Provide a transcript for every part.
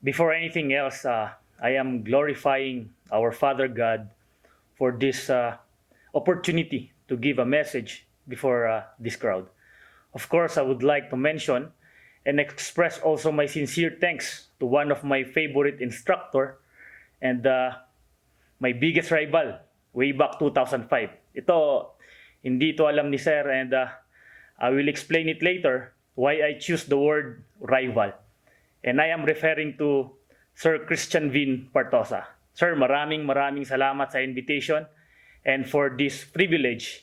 Before anything else, I am glorifying our Father God for this opportunity to give a message before this crowd. Of course, I would like to mention and express also my sincere thanks to one of my favorite instructor and my biggest rival way back 2005. Ito, hindi to alam ni Sir, and I will explain it later why I choose the word rival. And I am referring to Sir Christian Vin Partosa. Sir, maraming salamat sa invitation and for this privilege.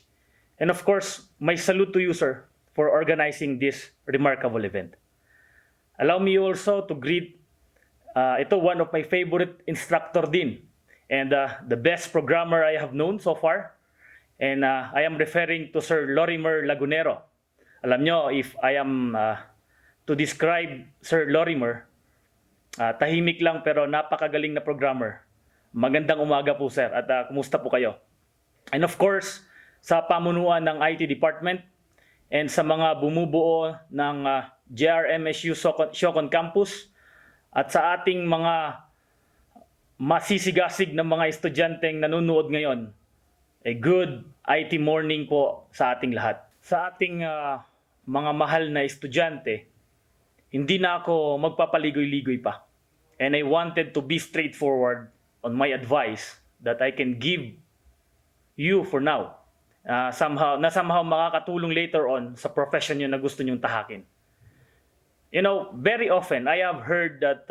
And of course, my salute to you, sir, for organizing this remarkable event. Allow me also to greet ito one of my favorite instructor din and the best programmer I have known so far. And I am referring to Sir Lorimer Lagunero. Alam nyo, if I am to describe Sir Lorimer, tahimik lang pero napakagaling na programmer. Magandang umaga po, sir, at kumusta po kayo? And of course, sa pamunuan ng IT department and sa mga bumubuo ng JRMSU-CCS campus at sa ating mga masisigasig na mga estudyanteng nanonood ngayon, a good IT morning po sa ating lahat. Sa ating mga mahal na estudyante, hindi na ako magpapaligoy-ligoy pa. And I wanted to be straightforward on my advice that I can give you for now. Somehow makakatulong later on sa profession nyo na gusto nyong tahakin. You know, very often I have heard that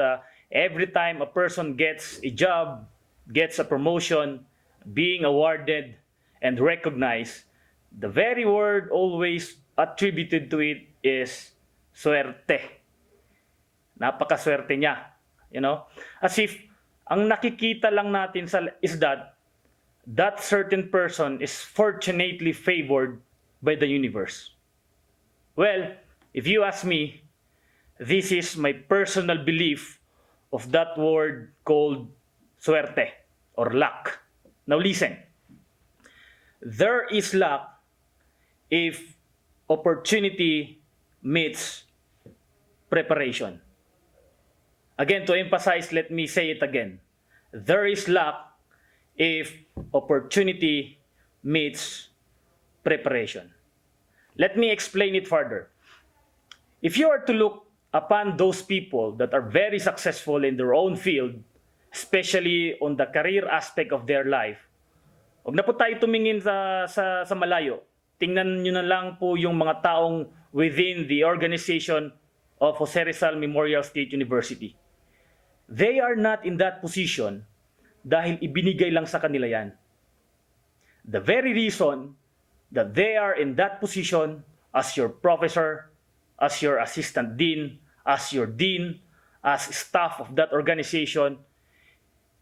every time a person gets a job, gets a promotion, being awarded and recognized, the very word always attributed to it is swerte. Napakaswerte niya, you know? As if ang nakikita lang natin is that certain person is fortunately favored by the universe. Well, if you ask me, this is my personal belief of that word called suerte or luck. Now listen, there is luck if opportunity meets preparation. Again, to emphasize, let me say it again. There is luck if opportunity meets preparation. Let me explain it further. If you are to look upon those people that are very successful in their own field, especially on the career aspect of their life, huwag na po tayo tumingin sa malayo. Tingnan nyo na lang po yung mga taong within the organization of Jose Rizal Memorial State University. They are not in that position dahil ibinigay lang sa kanila yan. The very reason that they are in that position as your professor, as your assistant dean, as your dean, as staff of that organization,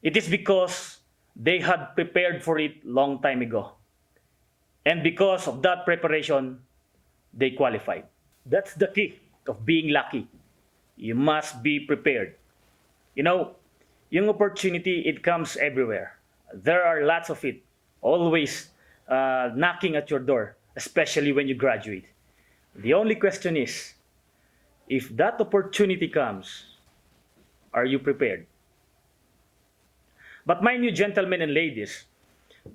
it is because they had prepared for it long time ago. And because of that preparation, they qualified. That's the key of being lucky. You must be prepared. You know, yung opportunity, it comes everywhere. There are lots of it, always knocking at your door, especially when you graduate. The only question is, if that opportunity comes, are you prepared? But mind you, gentlemen and ladies,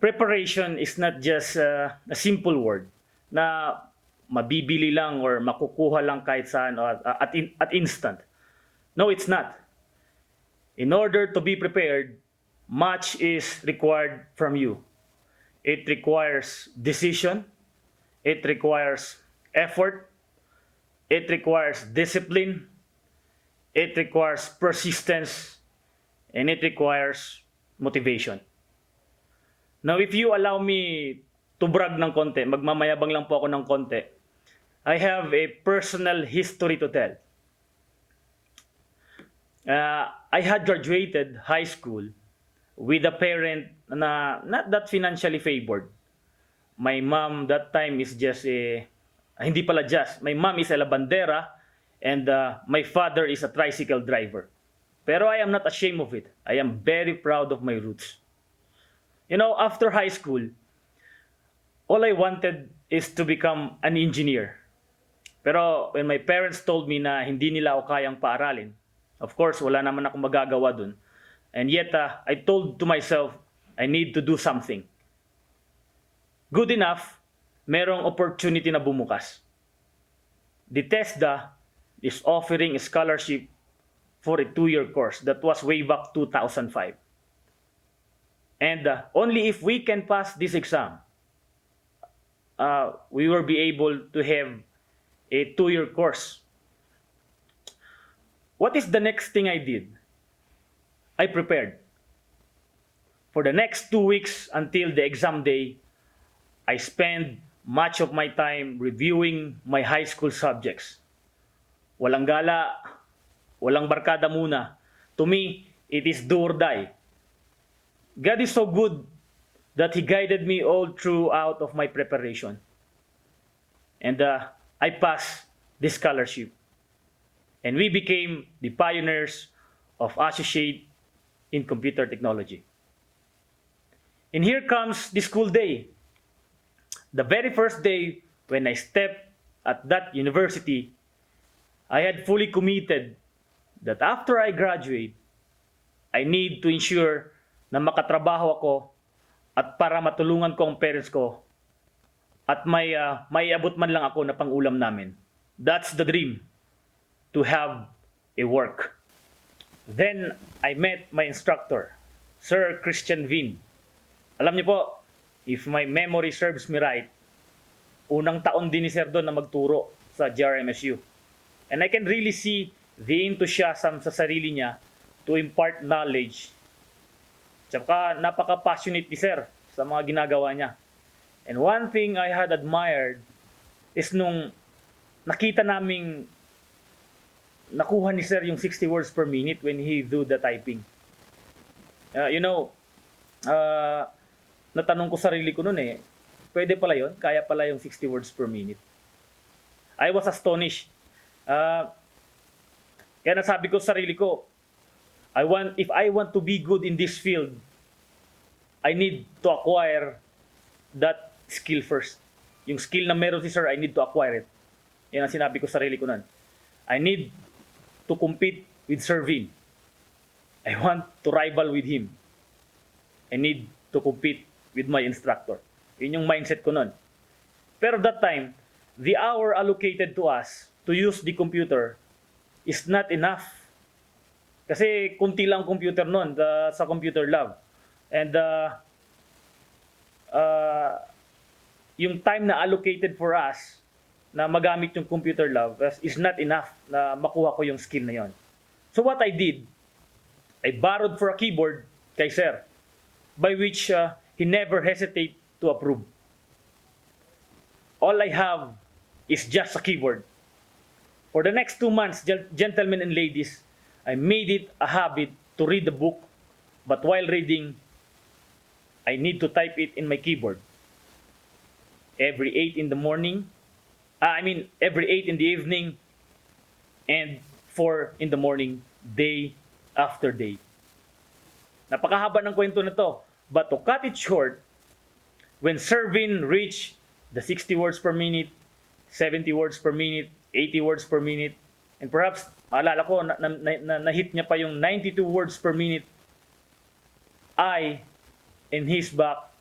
preparation is not just a simple word na mabibili lang or makukuha lang kahit saan or at instant. No, it's not. In order to be prepared, much is required from you. It requires decision, it requires effort, it requires discipline, it requires persistence, and it requires motivation. Now, if you allow me to brag ng konti, magmamayabang lang po ako ng konti, I have a personal history to tell. I had graduated high school with a parent na not that financially favored. My mom that time is just hindi pala just, my mom is a labandera and my father is a tricycle driver. Pero I am not ashamed of it. I am very proud of my roots. You know, after high school, all I wanted is to become an engineer. Pero when my parents told me na hindi nila ako kayang paaralin, Of course, wala naman akong magagawa dun. And yet, I told to myself, I need to do something. Good enough, merong opportunity na bumukas. The TESDA is offering a scholarship for a 2-year course that was way back 2005. And only if we can pass this exam, we will be able to have a 2-year course. What is the next thing I did? I prepared. For the next 2 weeks until the exam day, I spent much of my time reviewing my high school subjects. Walang gala, walang barkada muna. To me, it is do or die. God is so good that He guided me all throughout of my preparation. And I passed this scholarship. And we became the pioneers of associate in computer technology. And here comes the school day. The very first day when I stepped at that university, I had fully committed that after I graduate, I need to ensure na makatrabaho ako at para matulungan ko ang parents ko at may abot man lang ako na pang-ulam namin. That's the dream, to have a work. Then I met my instructor, Sir Christian Vin. Alam niyo po, if my memory serves me right, unang taon din ni Sir doon na magturo sa JRMSU. And I can really see the enthusiasm sa sarili niya to impart knowledge. Tsaka napaka-passionate ni Sir sa mga ginagawa niya. And one thing I had admired is nung nakita naming nakuha ni Sir yung 60 words per minute when he do the typing. Natanong ko sarili ko noon pwede pala yon, kaya pala yung 60 words per minute. I was astonished. Kaya nasabi ko sa sarili ko, if I want to be good in this field, I need to acquire that skill first. Yung skill na meron si Sir, I need to acquire it. Yan ang sinabi ko sa sarili ko nun. I need to compete with Sir Vin. I want to rival with him. I need to compete with my instructor. Yun yung mindset ko nun. Pero that time, the hour allocated to us to use the computer is not enough. Kasi kunti lang computer nun sa computer lab. And yung time na allocated for us na magamit yung computer lab is not enough na makuha ko yung skill na yon. So what I did, I borrowed for a keyboard kay Sir, by which he never hesitate to approve. All I have is just a keyboard. For the next 2 months, gentlemen and ladies, I made it a habit to read the book, but while reading, I need to type it in my keyboard. Every 8 in the morning, every 8 in the evening, and 4 in the morning, day after day. Napakahaba ng kwento na to. But to cut it short, when Sir Vin reached the 60 words per minute, 70 words per minute, 80 words per minute, and perhaps, maalala ko, na-hit niya pa yung 92 words per minute, I, in his back,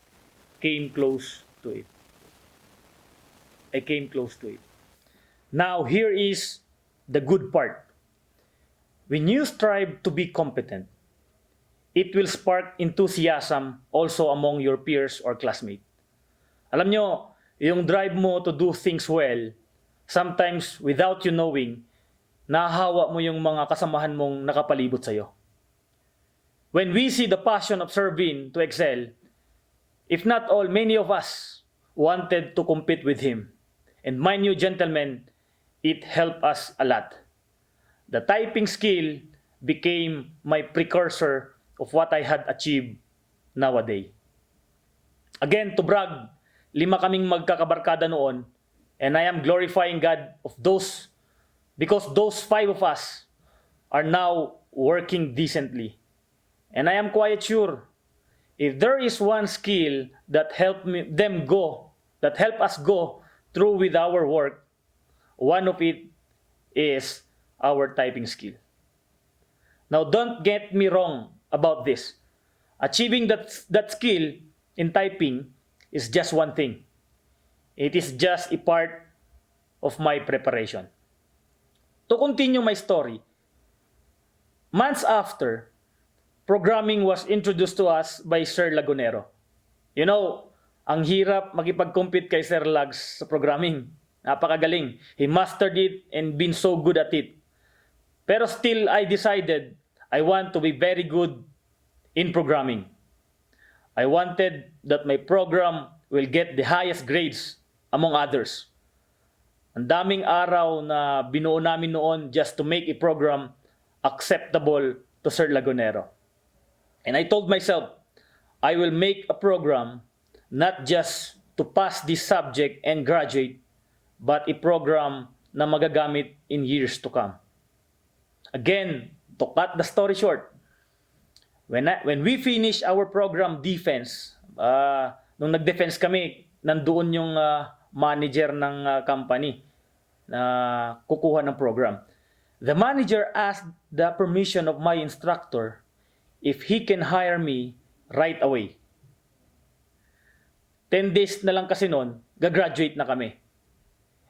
came close to it. I came close to it. Now, here is the good part. When you strive to be competent, it will spark enthusiasm also among your peers or classmates. Alam nyo, yung drive mo to do things well, sometimes without you knowing, nahahawa mo yung mga kasamahan mong nakapalibot sa'yo. When we see the passion of Sir Vin to excel, if not all, many of us wanted to compete with him. And mind you, gentlemen, it helped us a lot. The typing skill became my precursor of what I had achieved nowadays. Again, to brag, 5 kaming magkakabarkada noon, and I am glorifying God of those, because those 5 of us are now working decently. And I am quite sure, if there is one skill that help us go through with our work, one of it is our typing skill. Now, don't get me wrong about this. Achieving that skill in typing is just one thing. It is just a part of my preparation. To continue my story, months after, programming was introduced to us by Sir Lagunero. You know, ang hirap makipag-compete kay Sir Lags sa programming. Napakagaling. He mastered it and been so good at it. Pero still, I decided I want to be very good in programming. I wanted that my program will get the highest grades among others. Ang daming araw na binuo namin noon just to make a program acceptable to Sir Lagunero. And I told myself, I will make a program not just to pass this subject and graduate, but a program na magagamit in years to come. Again, to cut the story short, when we finish our program defense, nung nag-defense kami, nandoon yung manager ng company na kukuha ng program. The manager asked the permission of my instructor if he can hire me right away. 10 days na lang kasi noon, gagraduate na kami.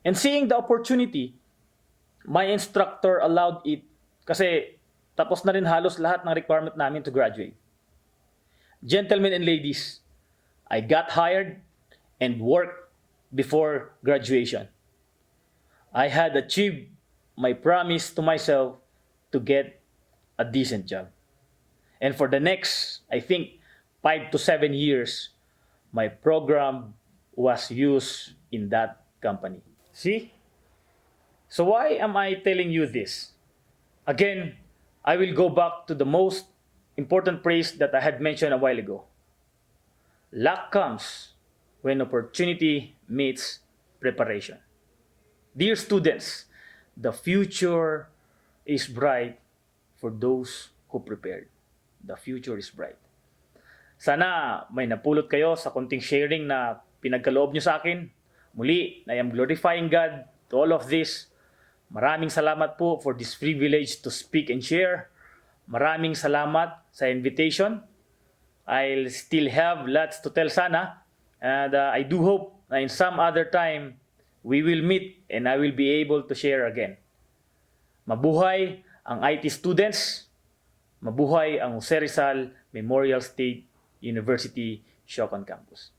And seeing the opportunity, my instructor allowed it kasi tapos na rin halos lahat ng requirement namin to graduate. Gentlemen and ladies, I got hired and worked before graduation. I had achieved my promise to myself to get a decent job. And for the next, I think, 5 to 7 years, my program was used in that company. See? So why am I telling you this? Again, I will go back to the most important phrase that I had mentioned a while ago. Luck comes when opportunity meets preparation. Dear students, the future is bright for those who prepared. The future is bright. Sana may napulot kayo sa konting sharing na pinagkaloob nyo sa akin. Muli, I am glorifying God to all of this. Maraming salamat po for this privilege to speak and share. Maraming salamat sa invitation. I'll still have lots to tell sana. And I do hope na in some other time, we will meet and I will be able to share again. Mabuhay ang IT students. Mabuhay ang Jose Rizal Memorial State University, Siocon Campus.